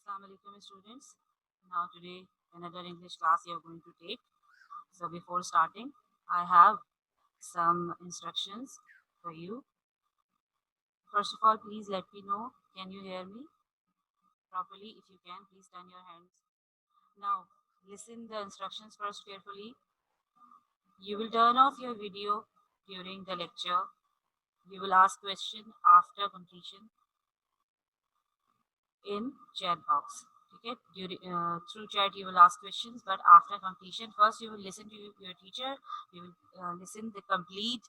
Assalamu alaikum students. Now today another English class you are going to take. So before starting, I have some instructions for you. First of all, please let me know, can you hear me properly? If you can, please turn your hands. Now listen the instructions first carefully. You will turn off your video during the lecture. You will ask question after completion in chat box. Okay, through chat you will ask questions, but after completion, first you will listen to your teacher. You will listen the complete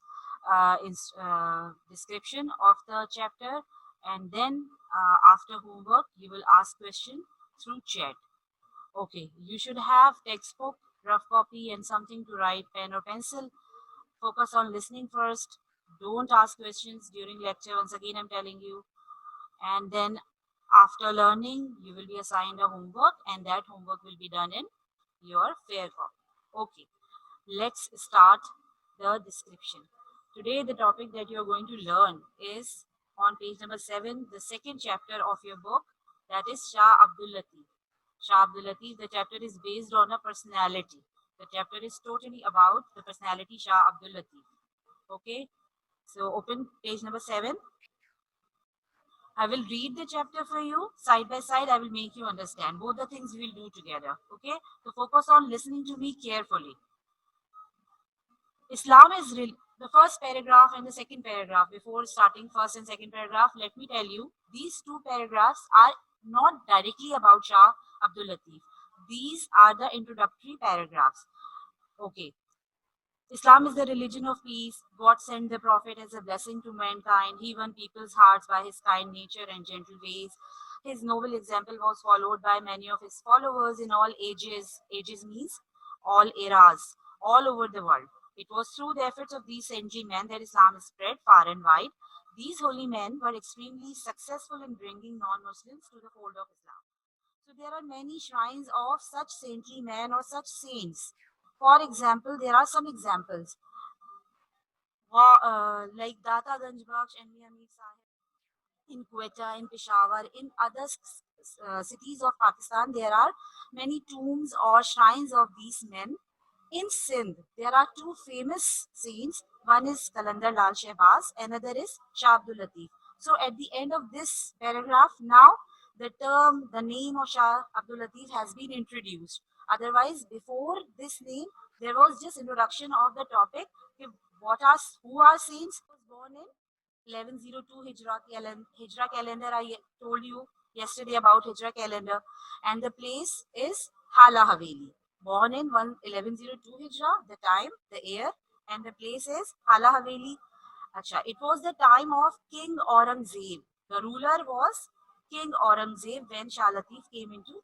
description of the chapter, and then after homework you will ask question through chat. Okay, you should have textbook, rough copy, and something to write, pen or pencil. Focus on listening first. Don't ask questions during lecture. Once again, I'm telling you. And then after learning, you will be assigned a homework, and that homework will be done in your fair copy. Okay, let's start the description. Today, the topic that you are going to learn is on page number 7, the second chapter of your book, that is Shah Abdul Latif. Shah Abdul Latif, the chapter is based on a personality. The chapter is totally about the personality Shah Abdul Latif. Okay, so open page number 7. I will read the chapter for you. Side by side, I will make you understand. Both the things we will do together. Okay? So focus on listening to me carefully. Islam is the first paragraph and the second paragraph. Before starting first and second paragraph, let me tell you, these two paragraphs are not directly about Shah Abdul Latif. These are the introductory paragraphs. Okay. Islam is the religion of peace. God sent the Prophet as a blessing to mankind. He won people's hearts by his kind nature and gentle ways. His noble example was followed by many of his followers in all ages. Ages means all eras, all over the world. It was through the efforts of these saintly men that Islam spread far and wide. These holy men were extremely successful in bringing non-Muslims to the fold of Islam. So there are many shrines of such saintly men or such saints. For example, there are some examples. Like Data Ganj Bakhsh and Mian Mir Sahib in Quetta, in Peshawar, in other cities of Pakistan, there are many tombs or shrines of these men. In Sindh, there are two famous saints. One is Kalandar Lal Shehbaz, another is Shah Abdul Latif. So at the end of this paragraph, now the name of Shah Abdul Latif has been introduced. Otherwise, before this name, there was just introduction of the topic. Who are saints? Was born in 1102 Hijra calendar. I told you yesterday about Hijra calendar, and the place is Hala Haveli. Born in 1102 Hijra, the time, the year, and the place is Hala Haveli. Acha, it was the time of King Aurangzeb. The ruler was King Aurangzeb when Shah Latif came into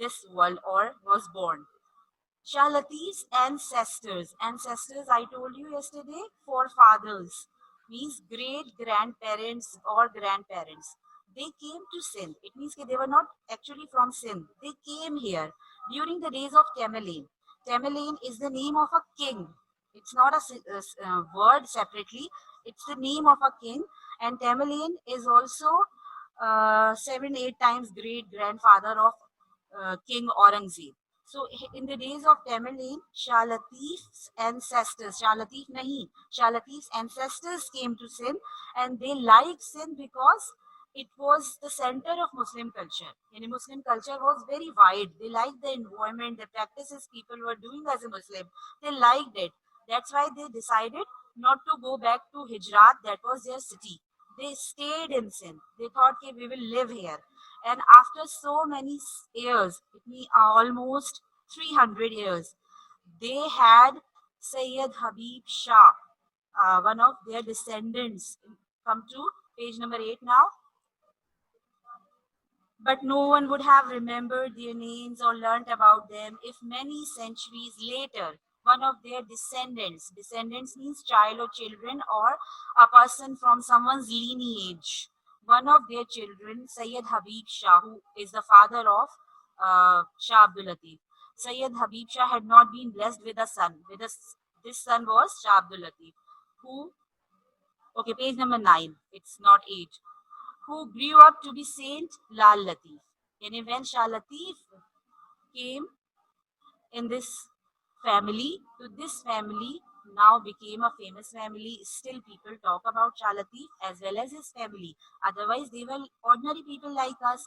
this world or was born. Shah Latif's ancestors, I told you yesterday, forefathers, means great grandparents or grandparents. They came to Sindh. It means that they were not actually from Sindh. They came here during the days of Tamerlane. Tamerlane is the name of a king. It's not a word separately. It's the name of a king. And Tamerlane is also 7, 8 times great grandfather of King Aurangzeb. So in the days of Tamerlane, Shah Latif's ancestors, Shah Latif nahi, Shah Latif's ancestors came to Sindh, and they liked Sindh because it was the center of Muslim culture. And Muslim culture was very wide. They liked the environment, the practices people were doing as a Muslim. They liked it. That's why they decided not to go back to Hijrat, that was their city. They stayed in Sindh. They thought, okay, we will live here. And after so many years, it means almost 300 years, they had Sayyid Habib Shah, one of their descendants. Come to page number 8 now. But no one would have remembered their names or learnt about them if many centuries later one of their descendants means child or children or a person from someone's lineage, one of their children, Sayyid Habib Shah, who is the father of Shah Abdul Latif. Sayyid Habib Shah had not been blessed with a son. This son was Shah Abdul Latif, who, okay, page number 9, it's not 8, who grew up to be Saint Lal Latif. And when Shah Latif came in this family, to this family now became a famous family. Still, people talk about Shah Latif as well as his family. Otherwise, they were ordinary people like us.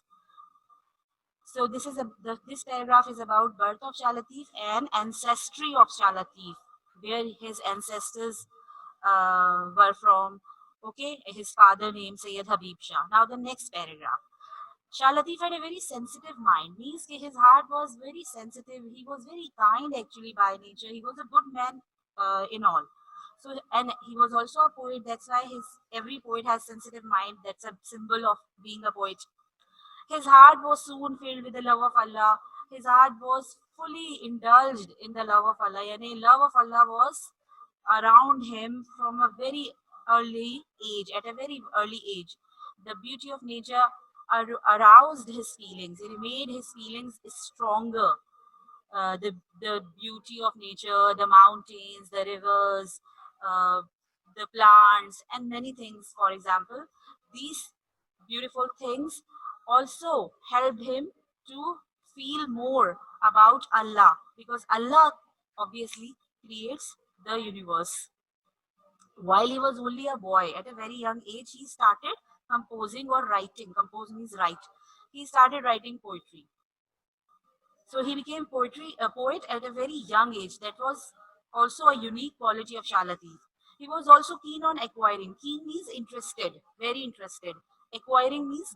So this paragraph is about birth of Shah Latif and ancestry of Shah Latif, where his ancestors were from. Okay, his father named Sayyid Habib Shah. Now the next paragraph. Shah Latif had a very sensitive mind. Means that his heart was very sensitive. He was very kind actually by nature. He was a good man in all. So and he was also a poet. That's why his every poet has sensitive mind. That's a symbol of being a poet. His heart was soon filled with the love of Allah. His heart was fully indulged in the love of Allah. Yani love of Allah was around him from a very early age, at a very early age. The beauty of nature aroused his feelings. It made his feelings stronger. The beauty of nature, the mountains, the rivers, uh, the plants, and many things. For example, these beautiful things also helped him to feel more about Allah, because Allah obviously creates the universe. While he was only a boy, at a very young age, he started composing or writing. Compose means write. He started writing poetry. So he became a poet at a very young age. That was also a unique quality of Shah Latif. He was also keen on acquiring. Keen means interested, very interested. Acquiring means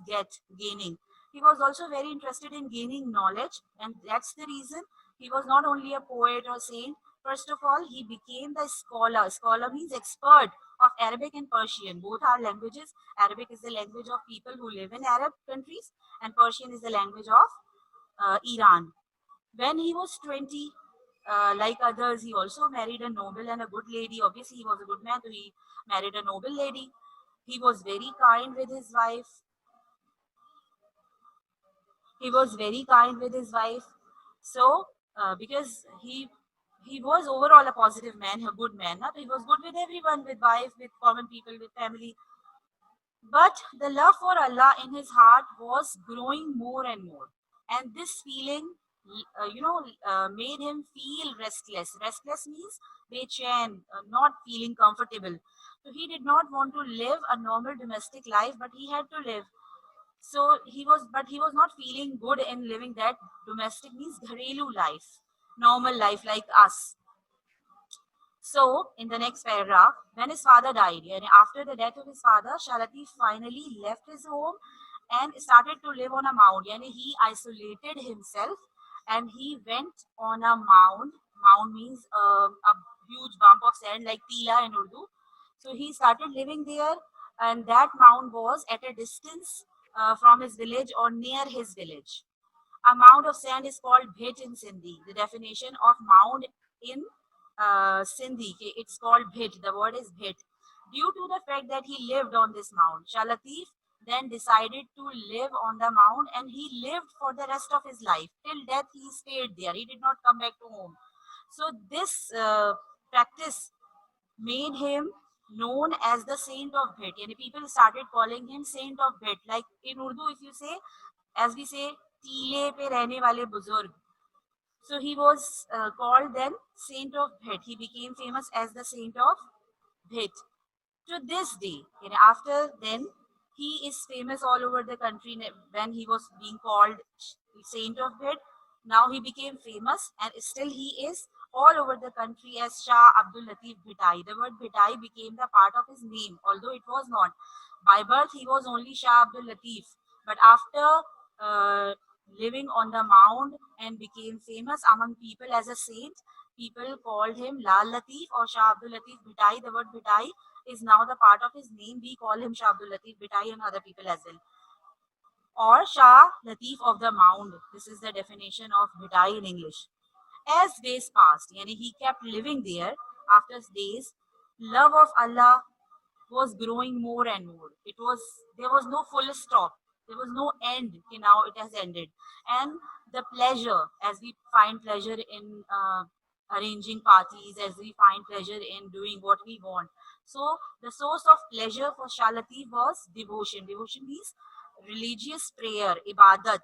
gaining. He was also very interested in gaining knowledge, and that's the reason he was not only a poet or saint. First of all, he became the scholar. Scholar means expert of Arabic and Persian. Both are languages. Arabic is the language of people who live in Arab countries, and Persian is the language of Iran. When he was 20, like others, he also married a noble and a good lady. Obviously, he was a good man, so he married a noble lady. He was very kind with his wife. He was very kind with his wife. So, because he was overall a positive man, a good man. Not he was good with everyone, with wife, with common people, with family. But the love for Allah in his heart was growing more and more. And this feeling, made him feel restless. Restless means bechain, not feeling comfortable. So he did not want to live a normal domestic life, but he had to live. But he was not feeling good in living that domestic means gharelu life, normal life like us. So, in the next paragraph, when his father died, and after the death of his father, Shah Latif finally left his home and started to live on a mound. Yani he isolated himself and he went on a mound. Mound means a huge bump of sand like tila in Urdu. So he started living there, and that mound was at a distance from his village or near his village. A mound of sand is called bhit in Sindhi. The definition of mound in Sindhi, it's called bhit. The word is bhit. Due to the fact that he lived on this mound, Shah Latif then decided to live on the mound, and he lived for the rest of his life. Till death, he stayed there. He did not come back to home. So this practice made him known as the Saint of Bhit. Yani people started calling him Saint of Bhit. Like in Urdu, if you say, as we say, टीले पे रहने वाले बुजुर्ग. So he was called then Saint of Bhit. He became famous as the Saint of Bhit. To this day, after then, he is famous all over the country when he was being called Saint of Bhit. Now he became famous, and still he is all over the country as Shah Abdul Latif Bhitai. The word Bhitai became the part of his name, although it was not. By birth, he was only Shah Abdul Latif. But after living on the mound and became famous among people as a saint, people called him Lal Latif or Shah Abdul Latif Bhitai. The word Bhitai is now the part of his name. We call him Shah Abdul Latif Bhitai and other people as well. Or Shah Latif of the Mound. This is the definition of Bhitai in English. As days passed, yani he kept living there. After days, love of Allah was growing more and more. There was no full stop. There was no end. Okay, now it has ended. And the pleasure, as we find pleasure in arranging parties, as we find pleasure in doing what we want. So the source of pleasure for Shah Latif was devotion. Devotion means religious prayer, ibadat.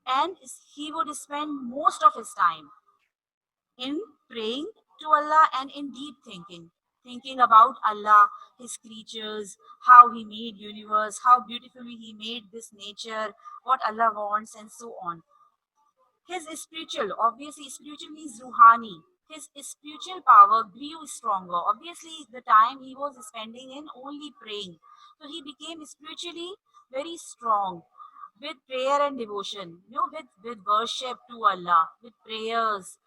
and he would spend most of his time in praying to Allah and in deep thinking, thinking about Allah, his creatures, how he made universe, how beautifully he made this nature, what Allah wants, and so on. His spiritual, obviously, spiritual means Ruhani. His spiritual power grew stronger. Obviously, the time he was spending in only praying. So he became spiritually very strong with prayer and devotion, with worship to Allah, with prayers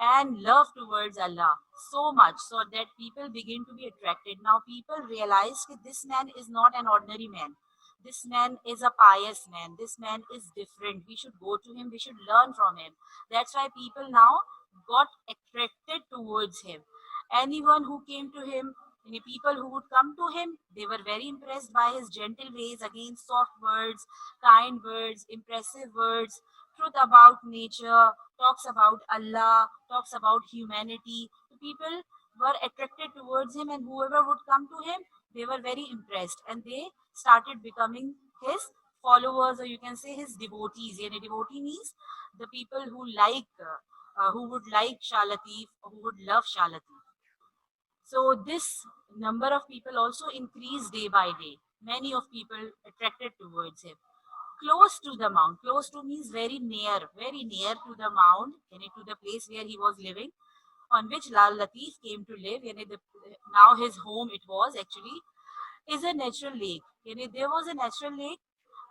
and love towards Allah so much so that people begin to be attracted. Now people realize that this man is not an ordinary man. This man is a pious man. This man is different. We should go to him. We should learn from him. That's why people now got attracted towards him. Anyone who came to him, any people who would come to him, they were very impressed by his gentle ways, again, soft words, kind words, impressive words, truth about nature, talks about Allah, talks about humanity. The people were attracted towards him, and whoever would come to him, they were very impressed, and they started becoming his followers, or you can say his devotees. And a devotee means the people who would like Shah Latif, who would love Shah Latif. So this number of people also increased day by day. Many of people attracted towards him. Close to the mount. Close to means very near to the mount, to the place where he was living, on which Lal Latif came to live. Now his home it was actually is a natural lake. There was a natural lake,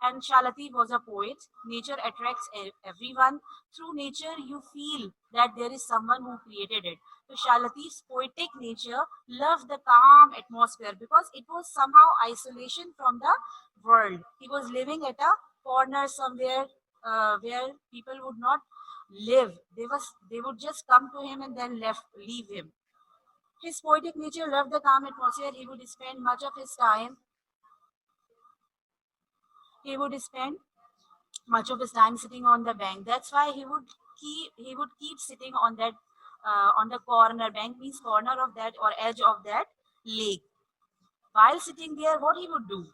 and Shah Latif was a poet. Nature attracts everyone. Through nature, you feel that there is someone who created it. So Shah Latif's poetic nature loved the calm atmosphere because it was somehow isolation from the world. He was living at a corner somewhere where people would not live. They would just come to him and then leave him. His poetic nature loved the calm atmosphere. He would spend much of his time sitting on the bank. That's why he would keep sitting on that on the corner. Bank means corner of that or edge of that lake. While sitting there, what he would do?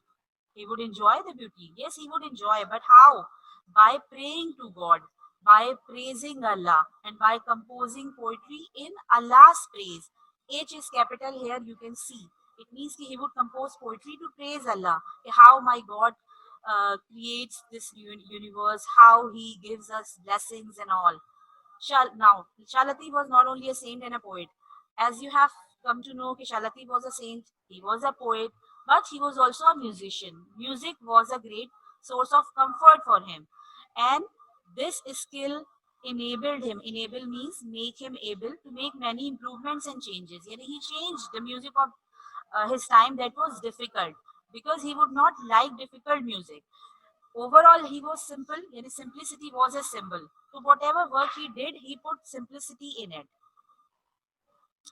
He would enjoy the beauty. Yes, he would enjoy, but how? By praying to God, by praising Allah, and by composing poetry in Allah's praise. H is capital here, you can see. It means that he would compose poetry to praise Allah. How my God creates this universe, how he gives us blessings and all. Now, Shah Latif was not only a saint and a poet. As you have come to know, Shah Latif was a saint, he was a poet, but he was also a musician. Music was a great source of comfort for him. And this skill enabled him. Enable means make him able to make many improvements and changes. He changed the music of his time that was difficult because he would not like difficult music. Overall, he was simple, and simplicity was a symbol. So whatever work he did, he put simplicity in it.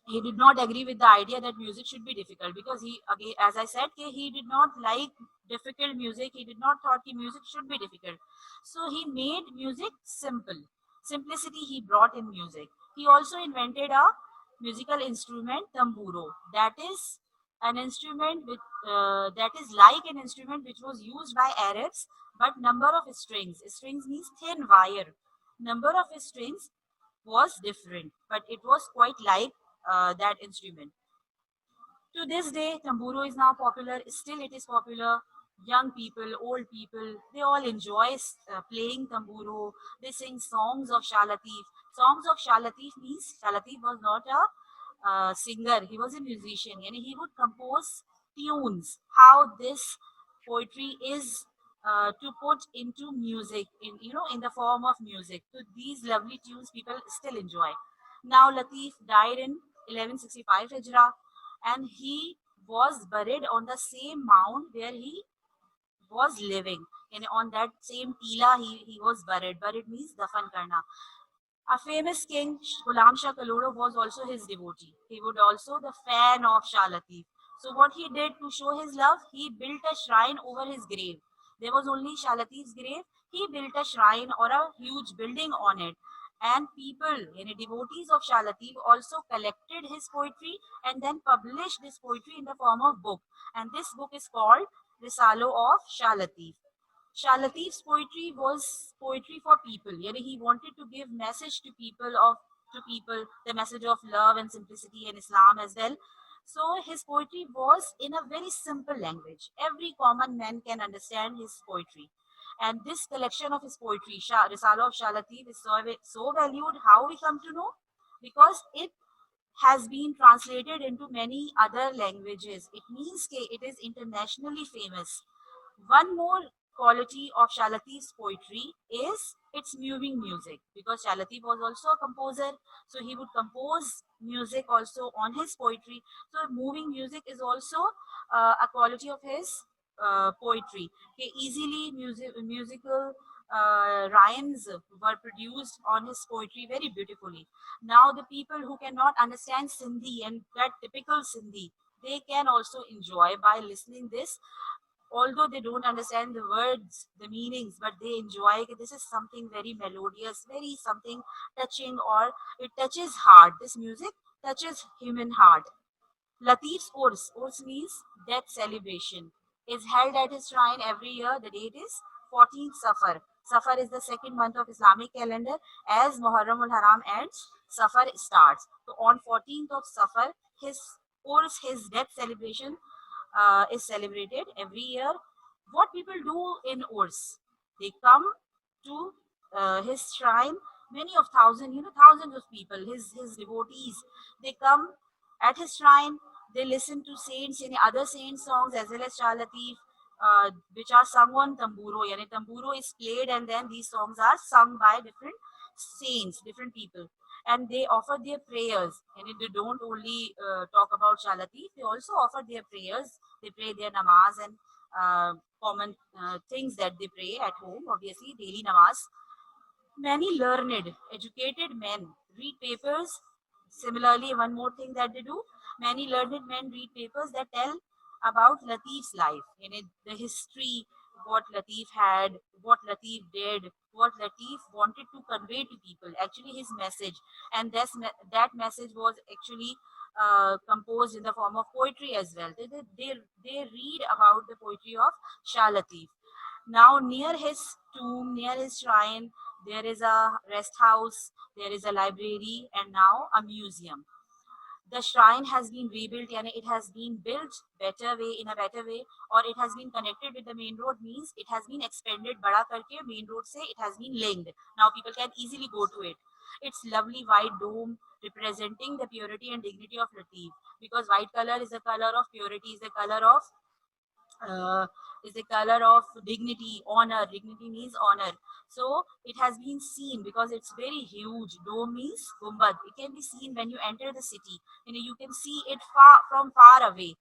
He did not agree with the idea that music should be difficult because he, again, as I said, he did not like difficult music. He did not thought music should be difficult. So he made music simple. Simplicity he brought in music. He also invented a musical instrument, tamburo. That is an instrument that is like an instrument which was used by Arabs, but number of strings. Strings means thin wire. Number of strings was different, but it was quite like that instrument. To this day, tamburo is now popular. Still, it is popular. Young people, old people, they all enjoy playing tamburo. They sing songs of Shah Latif. Songs of Shah Latif means Shah Latif was not a singer; he was a musician, and he would compose tunes. How this poetry is to put into music, in the form of music. So these lovely tunes people still enjoy. Now Latif died in 1165 Hijra, and he was buried on the same mound where he was living. And on that same tila, he was buried. Buried means dafan karna. A famous king, Ghulam Shah Kaloro, was also his devotee. He was also the fan of Shah Latif. So what he did to show his love, he built a shrine over his grave. There was only Shah Latif's grave. He built a shrine or a huge building on it. And people, devotees of Shah Latif, also collected his poetry and then published this poetry in the form of book. And this book is called Risalo of Shah Latif. Shah Latif's poetry was poetry for people. Yani he wanted to give message to people the message of love and simplicity and Islam as well. So his poetry was in a very simple language. Every common man can understand his poetry. And this collection of his poetry, Risala of Shah Latif, is so valued. How we come to know? Because it has been translated into many other languages. It means that it is internationally famous. One more quality of Shah Latif's poetry is its moving music, because Shah Latif was also a composer, so he would compose music also on his poetry. So moving music is also a quality of his poetry. Easily musical rhymes were produced on his poetry very beautifully. Now the people who cannot understand Sindhi and that typical Sindhi, they can also enjoy by listening this, although they don't understand the words, the meanings, but they enjoy it. This is something very melodious, very something touching, or it touches heart. This music touches human heart. Latif's Urs means death celebration, is held at his shrine every year. The date is 14th Safar. Safar is the second month of Islamic calendar. As Muharram al Haram ends, Safar starts. So on 14th of Safar, his his death celebration is celebrated every year. What people do in Urs? They come to his shrine. Many of thousands of people, his devotees, they come at his shrine. They listen to saints and other saint songs as well as Shah Latif, which are sung on tamburo. Yani tamburo is played and then these songs are sung by different saints, different people, and they offer their prayers. And they don't only talk about Shah Latif, they also offer their prayers. They pray their namaz and common things that they pray at home, obviously, daily namaz. Many learned, educated men read papers. Similarly, one more thing that they do, many learned men read papers that tell about Latif's life, in it, the history, what Latif had, what Latif did, what Latif wanted to convey to people, actually his message. And that message was actually composed in the form of poetry as well. They read about the poetry of Shah Latif. Now, near his tomb, near his shrine, there is a rest house, there is a library, and now a museum. The shrine has been rebuilt, and it has been built better way in a better way, or it has been connected with the main road, means it has been expanded. Bada karke main road se it has been linked. Now people can easily go to it. Its lovely white dome representing the purity and dignity of Latif, because white color is the color of purity, is the color of uh, is a color of dignity, honor. Dignity means honor. So it has been seen because it's very huge. Dome means gumbad. It can be seen when you enter the city. You can see it far away.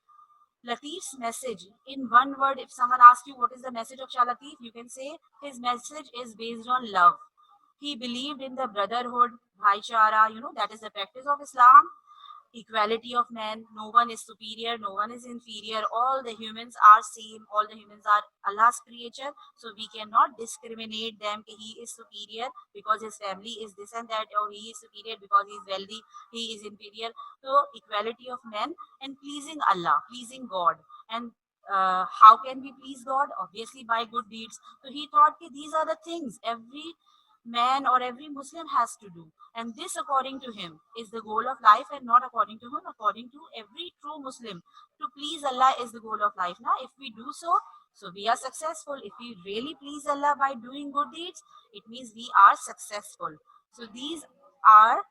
Latif's message, in one word, if someone asks you what is the message of Shah Latif, you can say his message is based on love. He believed in the brotherhood, bhaichara, that is the practice of Islam, equality of man. No one is superior, no one is inferior. All the humans are same. All the humans are Allah's creature. So we cannot discriminate them. He is superior because his family is this and that, or he is superior because he is wealthy. He is inferior. So equality of man and pleasing Allah, pleasing God. And how can we please God? Obviously by good deeds. So he thought that these are the things every man or every Muslim has to do. And this, according to him, is the goal of life, and not according to him, according to every true Muslim. To please Allah is the goal of life. Now, if we do so, so we are successful. If we really please Allah by doing good deeds, it means we are successful. So these are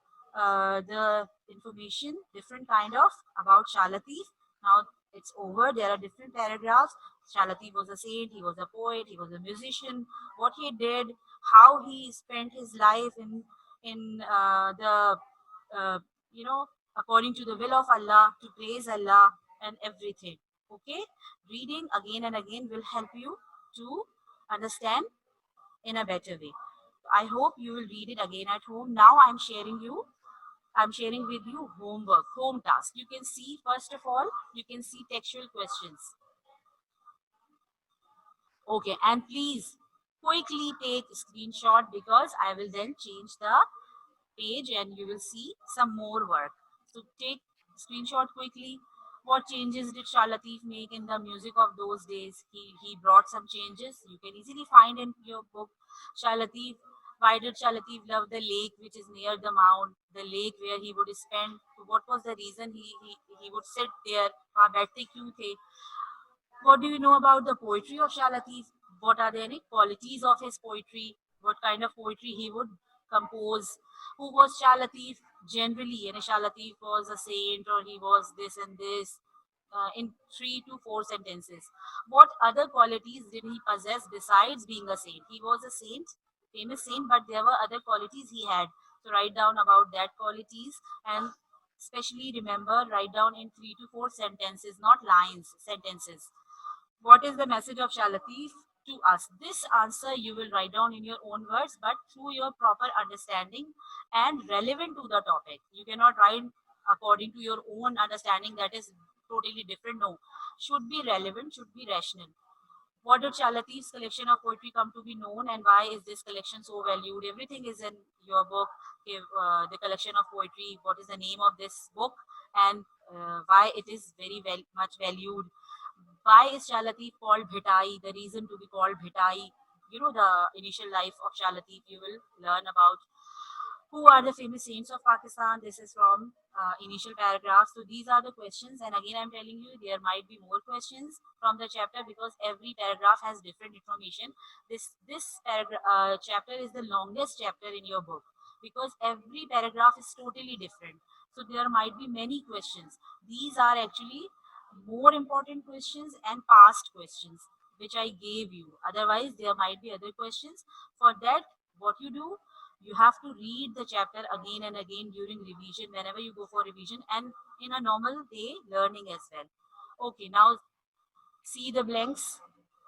the information, different kind of about Shah Latif. Now it's over. There are different paragraphs. Shah Latif was a saint, he was a poet, he was a musician. What he did, how he spent his life in the uh, you know according to the will of Allah, to praise Allah and everything. Okay, reading again and again will help you to understand in a better way. I hope you will read it again at home. Now I'm sharing with you homework, home task. You can see, first of all, you can see textual questions. Okay, and please quickly take a screenshot, because I will then change the page and you will see some more work. So take screenshot quickly. What changes did Shah Latif make in the music of those days? He brought some changes. You can easily find in your book. Shah Latif, why did Shah Latif love the lake which is near the mount, the lake where he would spend? What was the reason he would sit there? वहाँ बैठते क्यों थे? What do you know about the poetry of Shah Latif? What are the any qualities of his poetry? What kind of poetry he would compose? Who was Shah Latif generally? And Shah Latif was a saint or he was this and this in 3 to 4 sentences. What other qualities did he possess besides being a saint? He was a saint, famous saint, but there were other qualities he had. So write down about that qualities and especially remember write down in 3 to 4 sentences, not lines, sentences. What is the message of Shah Latif to us? This answer you will write down in your own words, but through your proper understanding and relevant to the topic. You cannot write according to your own understanding that is totally different. No, should be relevant, should be rational. What did Shah Latif's collection of poetry come to be known, and why is this collection so valued? Everything is in your book. The collection of poetry. What is the name of this book, and why it is very much valued? Why is Shah Latif called Bhitai? The reason to be called Bhitai. You know the initial life of Shah Latif. You will learn about who are the famous saints of Pakistan. This is from initial paragraphs. So these are the questions. And again, I'm telling you, there might be more questions from the chapter because every paragraph has different information. This chapter is the longest chapter in your book because every paragraph is totally different. So there might be many questions. These are actually more important questions and past questions which I gave you. Otherwise, there might be other questions. For that, what you have to read the chapter again and again during revision, whenever you go for revision, and in a normal day learning as well. Okay, now see the blanks.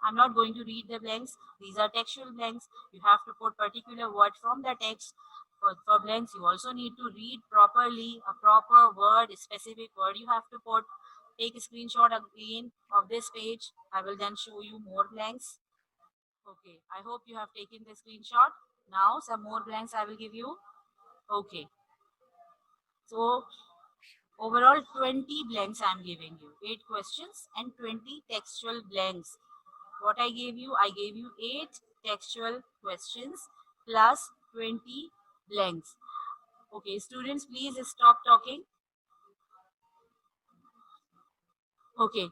I'm not going to read the blanks. These are textual blanks. You have to put particular word from the text. For blanks, you also need to read properly a proper word, a specific word you have to put. Take a screenshot again of this page. I will then show you more blanks. Okay, I hope you have taken the screenshot. Now some more blanks I will give you. Okay, so overall 20 blanks I am giving you. 8 questions and 20 textual blanks. What I gave you? I gave you 8 textual questions plus 20 blanks. Okay, students, please stop talking. Okay,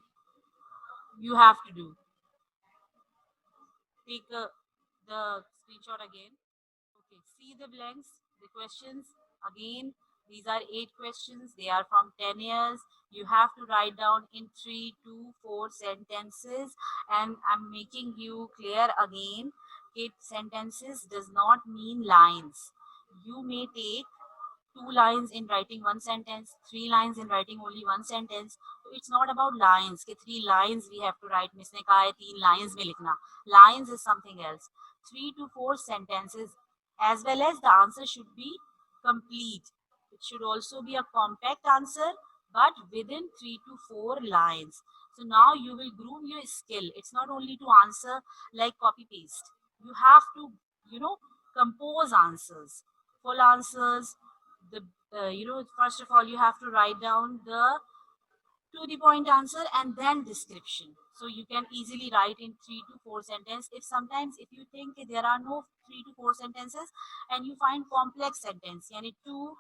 you have to do. Take the screenshot again. Okay, see the blanks, the questions again. These are 8 questions. They are from 10 years. You have to write down in 3 to 4 sentences. And I'm making you clear again. It sentences does not mean lines. You may take 2 lines in writing one sentence, 3 lines in writing only one sentence. So it's not about lines. कि 3 lines we have to write. मिसने कहा है 3 lines में लिखना. Lines is something else. 3 to 4 sentences, as well as the answer should be complete. It should also be a compact answer, but within 3 to 4 lines. So now you will groom your skill. It's not only to answer like copy paste. You have to, compose answers, full answers. The first of all you have to write down the to the point answer and then description, so you can easily write in 3 to 4 sentences. If sometimes if you think there are no 3 to 4 sentences and you find complex sentence, yani two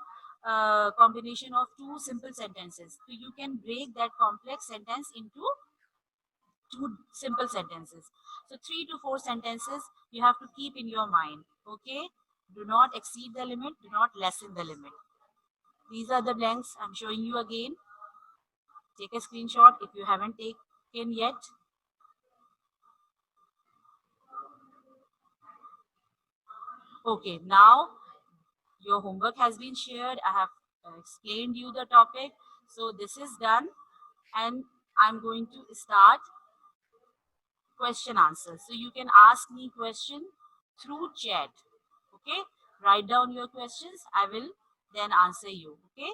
combination of two simple sentences, so you can break that complex sentence into two simple sentences. So 3 to 4 sentences you have to keep in your mind. Okay, do not exceed the limit, do not lessen the limit. These are the blanks I'm showing you again. Take a screenshot if you haven't taken yet. Okay, now your homework has been shared. I have explained you the topic. So this is done and I'm going to start question answer. So you can ask me question through chat. Okay, write down your questions. I will then answer you. Okay,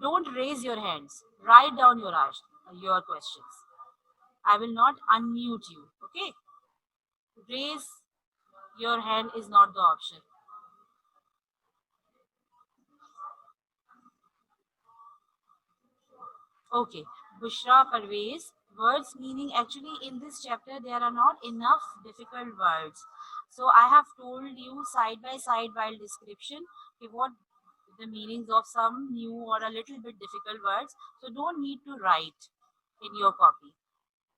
don't raise your hands. Write down your questions. I will not unmute you. Okay, raise your hand is not the option. Okay, Bushra Parvez. Words meaning, actually in this chapter there are not enough difficult words. So I have told you side by side while description what the meanings of some new or a little bit difficult words. So don't need to write in your copy.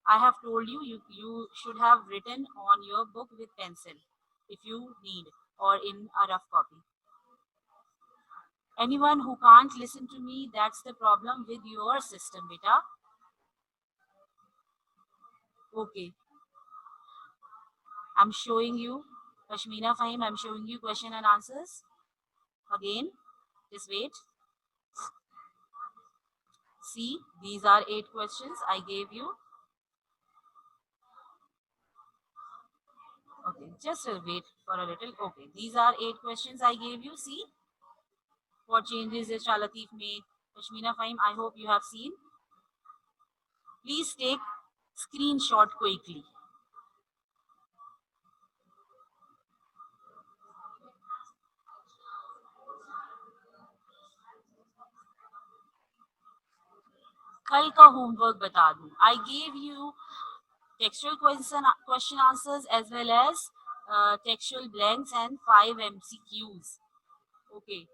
I have told you, you should have written on your book with pencil if you need, or in a rough copy. Anyone who can't listen to me, that's the problem with your system, beta. Okay, I'm showing you, Pashmina Fahim, I'm showing you question and answers. Again, just wait. See, these are 8 questions I gave you. Okay, just wait for a little. Okay, these are 8 questions I gave you. See, what changes is Shalatif made. Pashmina Fahim, I hope you have seen. Please take screenshot quickly. कल का homework बता दूं. I gave you textual question answers as well as textual blanks and 5 MCQs. Okay.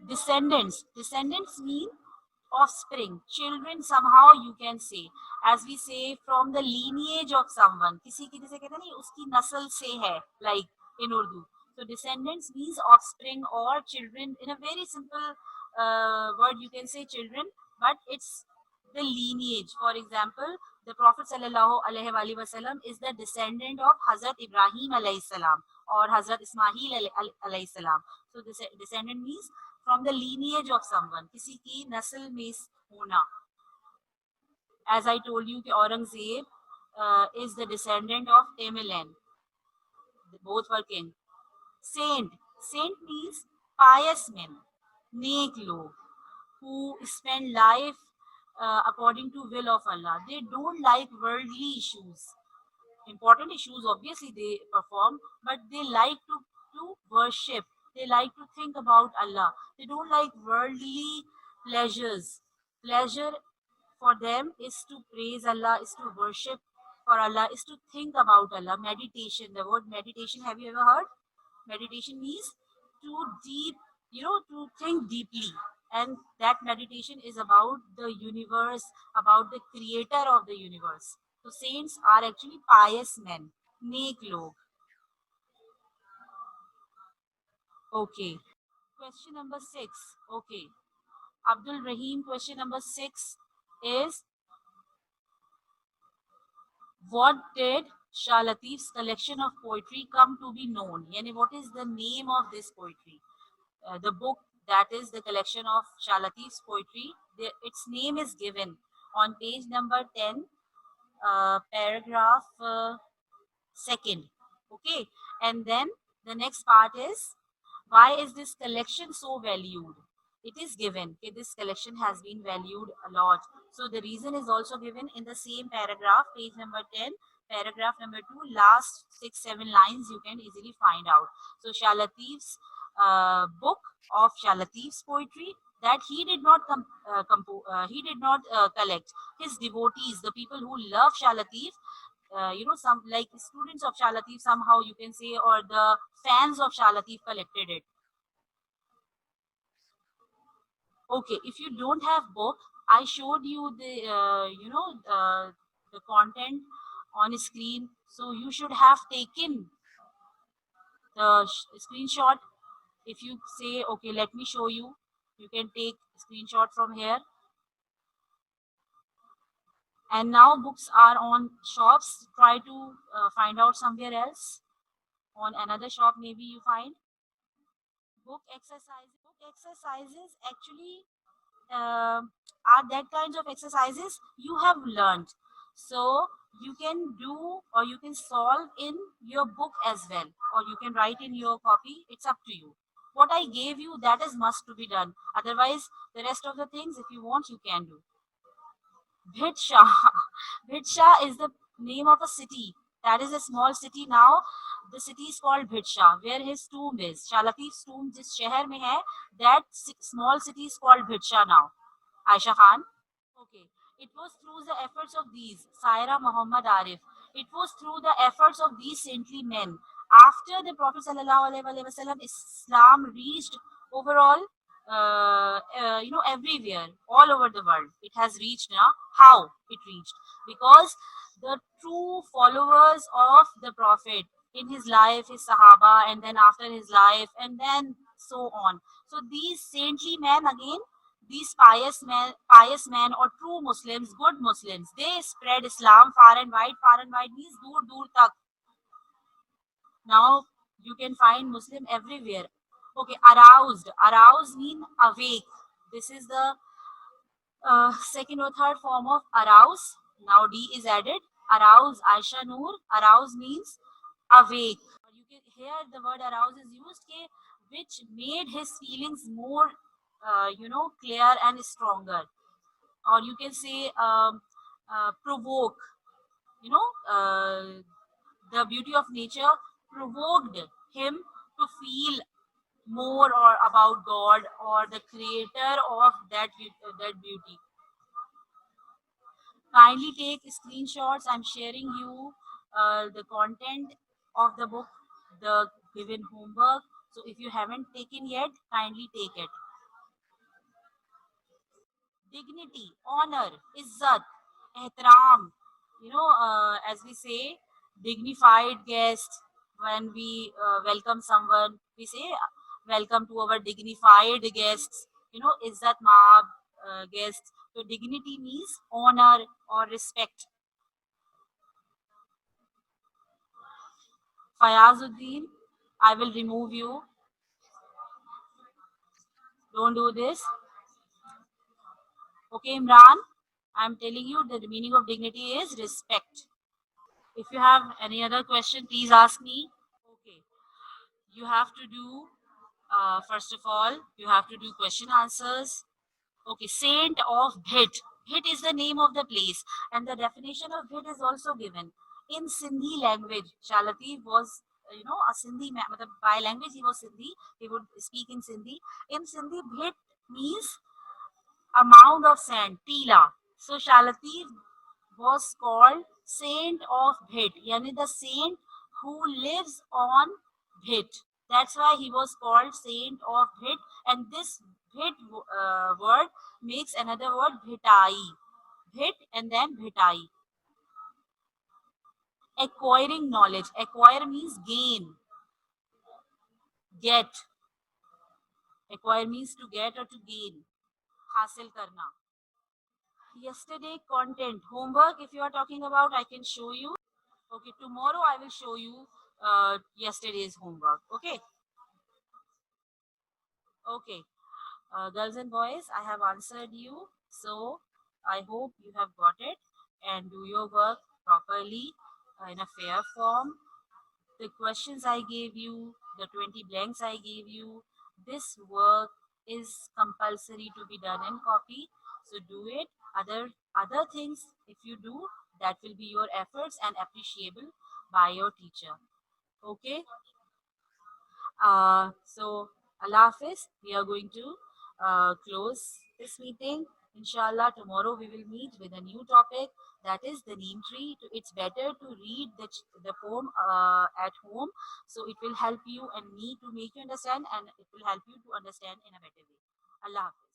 Descendants mean offspring, children, somehow you can say, as we say, from the lineage of someone. किसी की जैसे कहते हैं नहीं उसकी नस्ल से है, like in Urdu. So descendants means offspring or children. In a very simple word you can say children, but it's the lineage. For example, the Prophet sallallahu alaihi wasallam is the descendant of Hazrat Ibrahim alayhi salam or Hazrat Ismail alayhi salam. So this descendant means from the lineage of someone, किसी की नस्ल में होना. As I told you, Aurangzeb is the descendant of Tamerlane. Both were king. Saint means pious men, नेक लोग, who spend life according to will of Allah. They don't like worldly issues. Important issues obviously they perform, but they like to worship. They like to think about Allah. They don't like worldly pleasures. Pleasure for them is to praise Allah, is to worship for Allah, is to think about Allah. Meditation, the word meditation, have you ever heard? Meditation means to deep, to think deeply. And that meditation is about the universe, about the creator of the universe. So saints are actually pious men, neck log. Okay. Question number 6. Okay. Abdul Rahim, question number 6 is, what did Shah Latif's collection of poetry come to be known? Yani, what is the name of this poetry? The book that is the collection of Shah Latif's poetry, its name is given on page number 10, paragraph second. Okay, and then the next part is, why is this collection so valued? It is given that this collection has been valued a lot. So the reason is also given in the same paragraph, page number 10, paragraph number 2, last 6-7 lines you can easily find out. So Shah Latif's book of Shah Latif's poetry, that he did not collect. His devotees, the people who love Shah Latif, some like students of Shah Latif, somehow you can say, or the fans of Shah Latif collected it. Okay, if you don't have book, I showed you the content on screen, so you should have taken the screenshot. If you say, okay, let me show you, you can take screenshot from here. And now books are on shops. Try to find out somewhere else. On another shop, maybe you find book exercises. Book exercises actually are that kinds of exercises you have learned. So you can do or you can solve in your book as well, or you can write in your copy. It's up to you. What I gave you, that is must to be done. Otherwise, the rest of the things, if you want, you can do. Bhitsha. Bhitsha is the name of a city. That is a small city now. The city is called Bhitsha, where his tomb is. Shah Latif's tomb जिस शहर में है, that small city is called Bhitsha now. Aisha Khan. Okay. It was through the efforts of these, Saira Muhammad Arif. It was through the efforts of these saintly men. After the Prophet ﷺ, Islam reached overall, everywhere, all over the world. It has reached now. How it reached? Because the true followers of the Prophet in his life, his Sahaba, and then after his life, and then so on. So these saintly men again, these pious men or true Muslims, good Muslims, they spread Islam far and wide. Far and wide means dur dur tak. Now you can find Muslim everywhere. Okay, aroused. Aroused mean awake. This is the second or third form of arouse. Now D is added. Arouse, Aisha Noor. Arouse means awake. You can hear the word arouse is used, which made his feelings more, clear and stronger. Or you can say provoke. You know, the beauty of nature provoked him to feel more or about God or the creator of that beauty. Kindly take screenshots. I'm sharing you the content of the book, the given homework. So if you haven't taken yet, kindly take it. Dignity, honor, izzat, ehtaram. As we say, dignified guest. When we welcome someone, we say, welcome to our dignified guests. Izzat maab guests. So dignity means honor or respect. Fayazuddin, I will remove you. Don't do this. Okay, Imran, I'm telling you the meaning of dignity is respect. If you have any other question, please ask me. Okay, you have to do, first of all, you have to do question answers. Okay, Saint of Bhit. Bhit is the name of the place, and the definition of Bhit is also given in Sindhi language. Shalatif was, a Sindhi man. By language, he was Sindhi. He would speak in Sindhi. In Sindhi, Bhit means a mound of sand, Tila. So Shalatif was called Saint of Bhit, yani the saint who lives on Bhit. That's why he was called Saint of Bhit. And this Bhit word makes another word Bhitai. Bhit and then Bhitai. Acquiring knowledge. Acquire means gain, get. Acquire means to get or to gain. Hasil karna. Yesterday content. Homework, if you are talking about, I can show you. Okay, tomorrow I will show you yesterday's homework. Okay, okay. Girls and boys, I have answered you. So I hope you have got it and do your work properly in a fair form. The questions I gave you, the 20 blanks I gave you, this work is compulsory to be done in copy. So do it. Other things, if you do, that will be your efforts and appreciable by your teacher. Okay. So Allah Hafiz, we are going to close this meeting. Inshallah, tomorrow we will meet with a new topic, that is the neem tree. It's better to read the poem at home, so it will help you and me to make you understand, and it will help you to understand in a better way. Allah Hafiz.